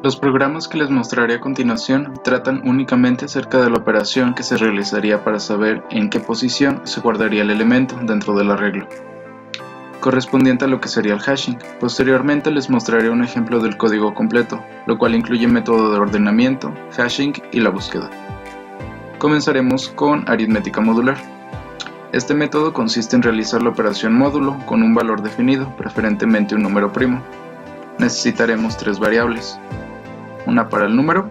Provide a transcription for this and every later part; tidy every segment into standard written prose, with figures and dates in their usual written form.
Los programas que les mostraré a continuación tratan únicamente acerca de la operación que se realizaría para saber en qué posición se guardaría el elemento dentro del arreglo, correspondiente a lo que sería el hashing. Posteriormente les mostraré un ejemplo del código completo, lo cual incluye método de ordenamiento, hashing y la búsqueda. Comenzaremos con aritmética modular. Este método consiste en realizar la operación módulo con un valor definido, preferentemente un número primo. Necesitaremos tres variables, una para el número,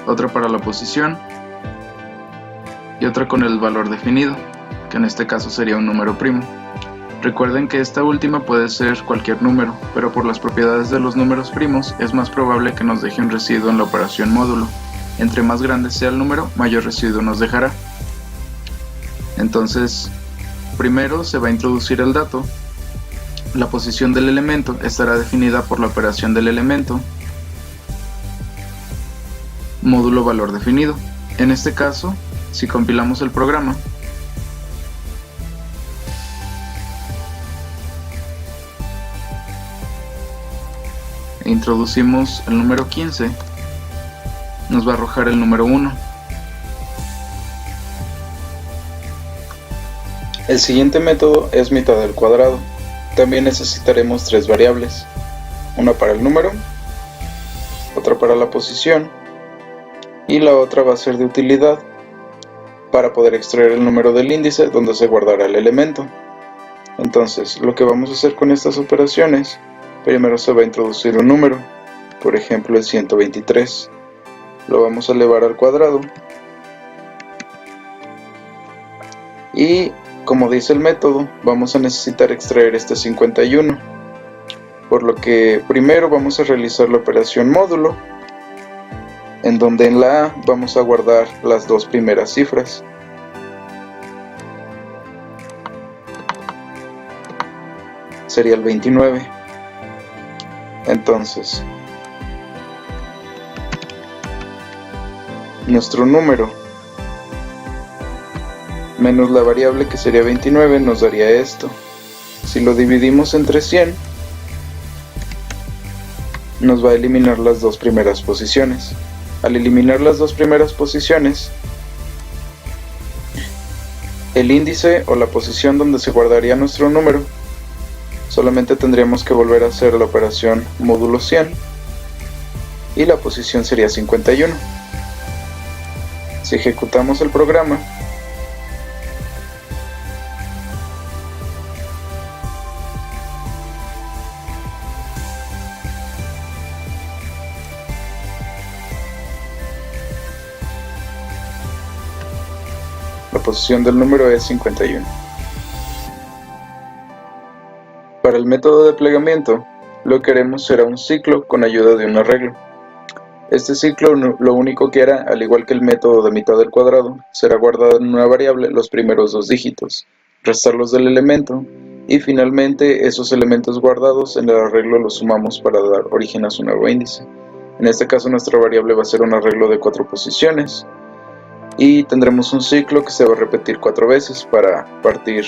otra para la posición y otra con el valor definido, que en este caso sería un número primo. Recuerden que esta última puede ser cualquier número, pero por las propiedades de los números primos es más probable que nos deje un residuo en la operación módulo. Entre más grande sea el número, mayor residuo nos dejará. Entonces, primero se va a introducir el dato. La posición del elemento estará definida por la operación del elemento módulo valor definido. En este caso, si compilamos el programa, e introducimos el número 15, nos va a arrojar el número 1. El siguiente método es mitad del cuadrado. También necesitaremos tres variables, una para el número, otra para la posición y la otra va a ser de utilidad para poder extraer el número del índice donde se guardará el elemento. Entonces, lo que vamos a hacer con estas operaciones, primero se va a introducir un número, por ejemplo el 123, lo vamos a elevar al cuadrado y, como dice el método, vamos a necesitar extraer este 51, por lo que primero vamos a realizar la operación módulo, en donde en la A vamos a guardar las dos primeras cifras. Sería el 29. Entonces, nuestro número menos la variable que sería 29 nos daría esto. Si lo dividimos entre 100, nos va a eliminar las dos primeras posiciones. Al eliminar las dos primeras posiciones, el índice o la posición donde se guardaría nuestro número, solamente tendríamos que volver a hacer la operación módulo 100 y la posición sería 51. Si ejecutamos el programa, la posición del número es 51. Para el método de plegamiento, lo que haremos será un ciclo con ayuda de un arreglo. Este ciclo lo único que hará, al igual que el método de mitad del cuadrado, será guardar en una variable los primeros dos dígitos, restarlos del elemento, y finalmente esos elementos guardados en el arreglo los sumamos para dar origen a su nuevo índice. En este caso nuestra variable va a ser un arreglo de 4 posiciones, y tendremos un ciclo que se va a repetir 4 veces para partir,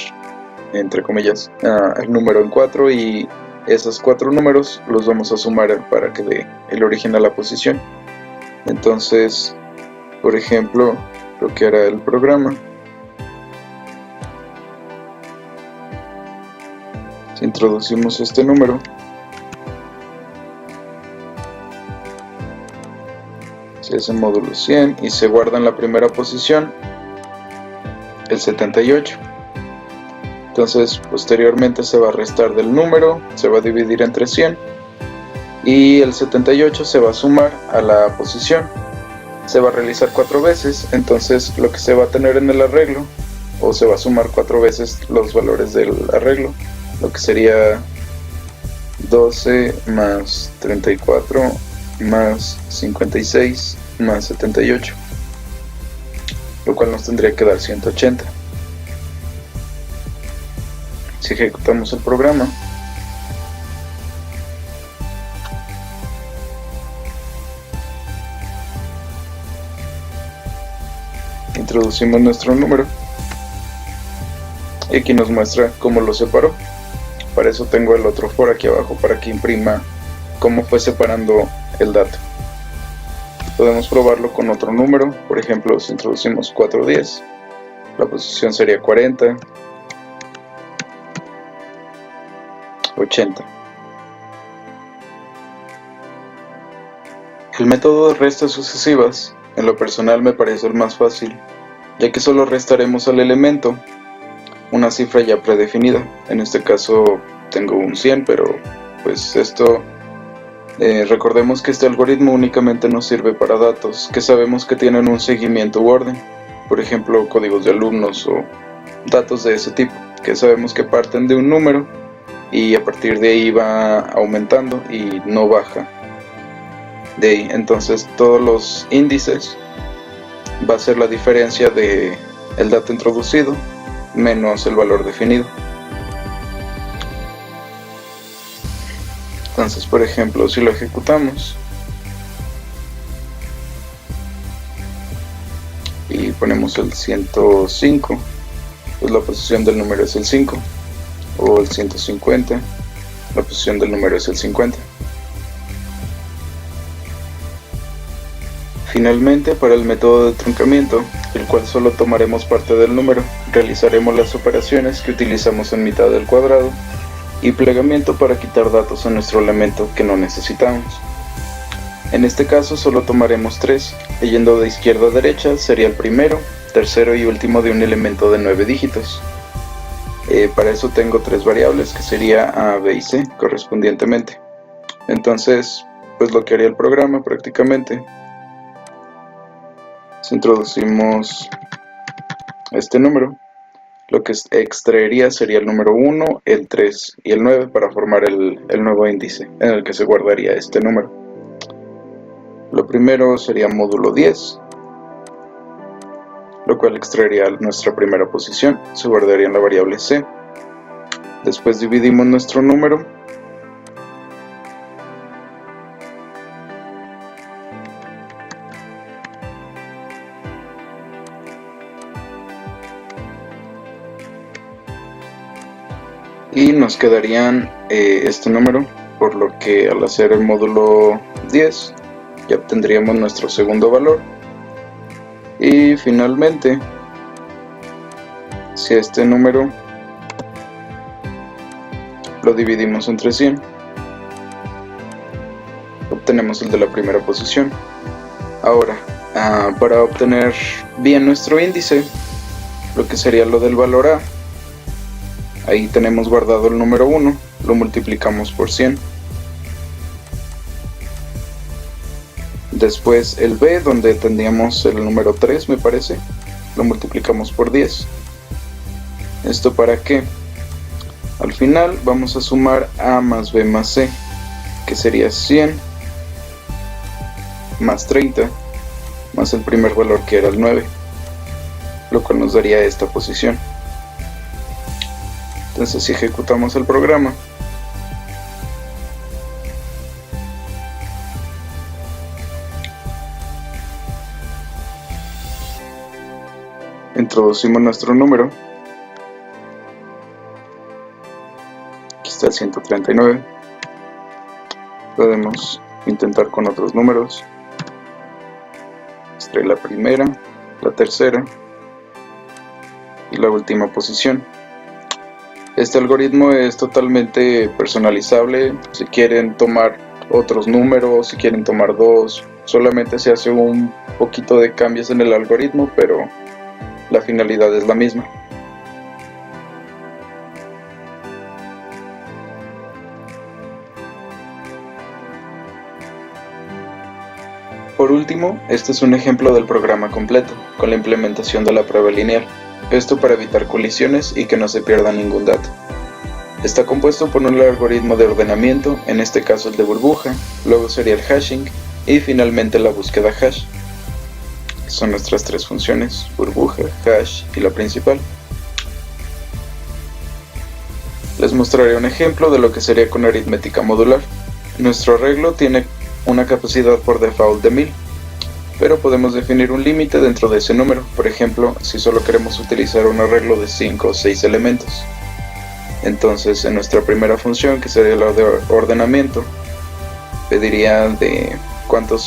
entre comillas, el número en 4, y esos 4 números los vamos a sumar para que dé el origen a la posición. Entonces, por ejemplo, lo que hará el programa, si introducimos este número, se hace módulo 100 y se guarda en la primera posición el 78. Entonces posteriormente se va a restar del número, se va a dividir entre 100 y el 78 se va a sumar a la posición. Se va a realizar 4 veces, entonces lo que se va a tener en el arreglo, o se va a sumar 4 veces los valores del arreglo, lo que sería 12 más 34 más 56 más 78, lo cual nos tendría que dar 180. Si ejecutamos el programa, introducimos nuestro número y aquí nos muestra cómo lo separó. Para eso tengo el otro for aquí abajo para que imprima cómo fue separando el dato. Podemos probarlo con otro número, por ejemplo, si introducimos 410, la posición sería 40, 80. El método de restas sucesivas, en lo personal me parece el más fácil, ya que solo restaremos al elemento una cifra ya predefinida. En este caso tengo un 100, pero pues esto, recordemos que este algoritmo únicamente nos sirve para datos que sabemos que tienen un seguimiento u orden, por ejemplo códigos de alumnos o datos de ese tipo, que sabemos que parten de un número y a partir de ahí va aumentando y no baja de ahí. Entonces todos los índices va a ser la diferencia de el dato introducido menos el valor definido. Entonces, por ejemplo, si lo ejecutamos y ponemos el 105, pues la posición del número es el 5, o el 150, la posición del número es el 50. Finalmente, para el método de truncamiento, el cual solo tomaremos parte del número, realizaremos las operaciones que utilizamos en mitad del cuadrado y plegamiento para quitar datos a nuestro elemento que no necesitamos. En este caso solo tomaremos 3, yendo de izquierda a derecha sería el primero, tercero y último de un elemento de 9 dígitos. Para eso tengo 3 variables que sería A, B y C correspondientemente. Entonces, pues lo que haría el programa prácticamente, si introducimos este número, lo que extraería sería el número 1, el 3 y el 9 para formar el nuevo índice en el que se guardaría este número. Lo primero sería módulo 10, lo cual extraería nuestra primera posición, se guardaría en la variable C. Después dividimos nuestro número y nos quedarían este número, por lo que al hacer el módulo 10 ya obtendríamos nuestro segundo valor. Y finalmente, si este número lo dividimos entre 100, obtenemos el de la primera posición. Ahora, para obtener bien nuestro índice, lo que sería lo del valor A, ahí tenemos guardado el número 1, lo multiplicamos por 100. Después el B, donde tendríamos el número 3 me parece, lo multiplicamos por 10. ¿Esto para qué? Al final vamos a sumar A más B más C, que sería 100 más 30 más el primer valor que era el 9, lo cual nos daría esta posición. Entonces si ejecutamos el programa, introducimos nuestro número, aquí está el 139, podemos intentar con otros números, extraer la primera, la tercera y la última posición. Este algoritmo es totalmente personalizable, si quieren tomar otros números, si quieren tomar dos, solamente se hace un poquito de cambios en el algoritmo, pero la finalidad es la misma. Por último, este es un ejemplo del programa completo, con la implementación de la prueba lineal. Esto para evitar colisiones y que no se pierda ningún dato. Está compuesto por un algoritmo de ordenamiento, en este caso el de burbuja, luego sería el hashing y finalmente la búsqueda hash. Son nuestras 3 funciones, burbuja, hash y la principal. Les mostraré un ejemplo de lo que sería con aritmética modular. Nuestro arreglo tiene una capacidad por default de 1000. Pero podemos definir un límite dentro de ese número, por ejemplo, si solo queremos utilizar un arreglo de 5 o 6 elementos. Entonces, en nuestra primera función, que sería la de ordenamiento, pediría de cuánto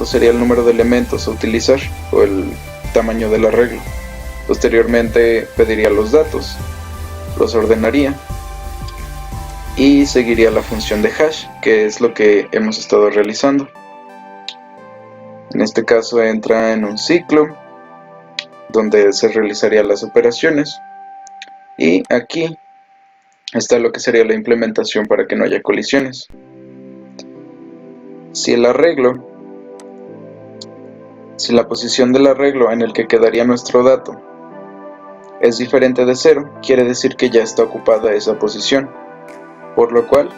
sería el número de elementos a utilizar o el tamaño del arreglo. Posteriormente pediría los datos, los ordenaría y seguiría la función de hash, que es lo que hemos estado realizando. En este caso entra en un ciclo donde se realizarían las operaciones, y aquí está lo que sería la implementación para que no haya colisiones. Si la posición del arreglo en el que quedaría nuestro dato es diferente de 0, quiere decir que ya está ocupada esa posición, por lo cual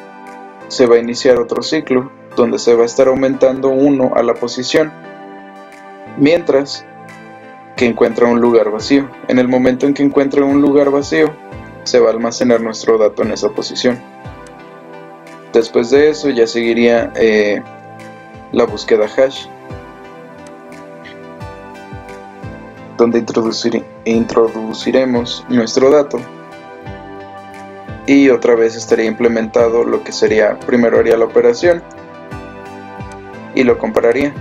se va a iniciar otro ciclo donde se va a estar aumentando 1 a la posición mientras que encuentra un lugar vacío. En el momento en que encuentre un lugar vacío, se va a almacenar nuestro dato en esa posición. Después de eso ya seguiría la búsqueda hash, donde introduciremos nuestro dato, y otra vez estaría implementado lo que sería: primero haría la operación y lo compararía.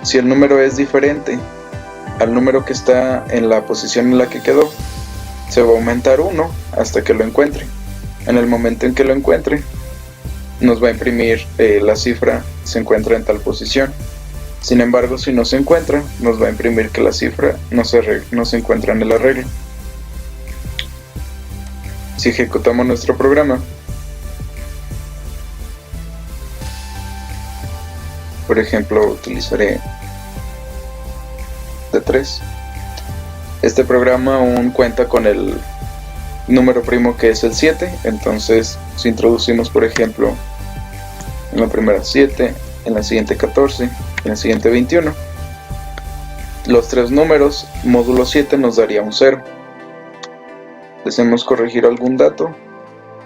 Si el número es diferente al número que está en la posición en la que quedó, se va a aumentar 1 hasta que lo encuentre. En el momento en que lo encuentre, nos va a imprimir la cifra se encuentra en tal posición. Sin embargo, si no se encuentra, nos va a imprimir que la cifra no se encuentra en el arreglo. Si ejecutamos nuestro programa, por ejemplo, utilizaré D3. Este programa aún cuenta con el número primo, que es el 7. Entonces, si introducimos, por ejemplo, en la primera 7, en la siguiente 14, en la siguiente 21, los tres números módulo 7 nos daría un 0. ¿Deseamos corregir algún dato?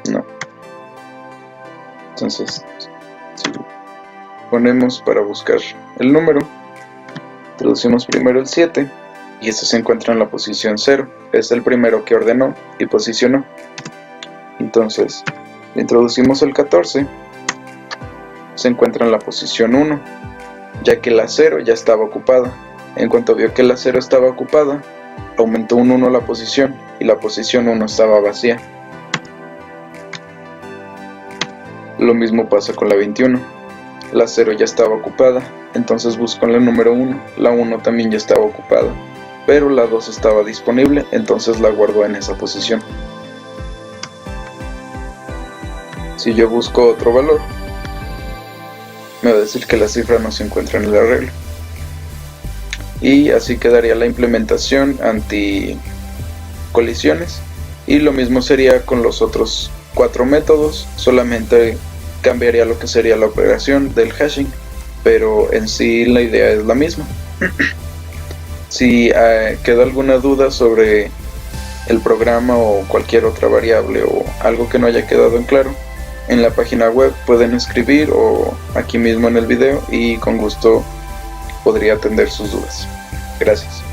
No. Entonces, si ponemos para buscar el número, introducimos primero el 7 y este se encuentra en la posición 0. Es el primero que ordenó y posicionó. Entonces, introducimos el 14, se encuentra en la posición 1, ya que la 0 ya estaba ocupada. En cuanto vio que la 0 estaba ocupada, aumentó un 1 la posición y la posición 1 estaba vacía. Lo mismo pasa con la 21. La 0 ya estaba ocupada, entonces buscó la número 1. La 1 también ya estaba ocupada, pero la 2 estaba disponible, entonces la guardó en esa posición. Si yo busco otro valor, me va a decir que la cifra no se encuentra en el arreglo. Y así quedaría la implementación anti colisiones, y lo mismo sería con los otros 4 métodos, solamente cambiaría lo que sería la operación del hashing, pero en sí la idea es la misma. Si queda alguna duda sobre el programa o cualquier otra variable o algo que no haya quedado en claro, en la página web pueden escribir o aquí mismo en el video, y con gusto podría atender sus dudas. Gracias.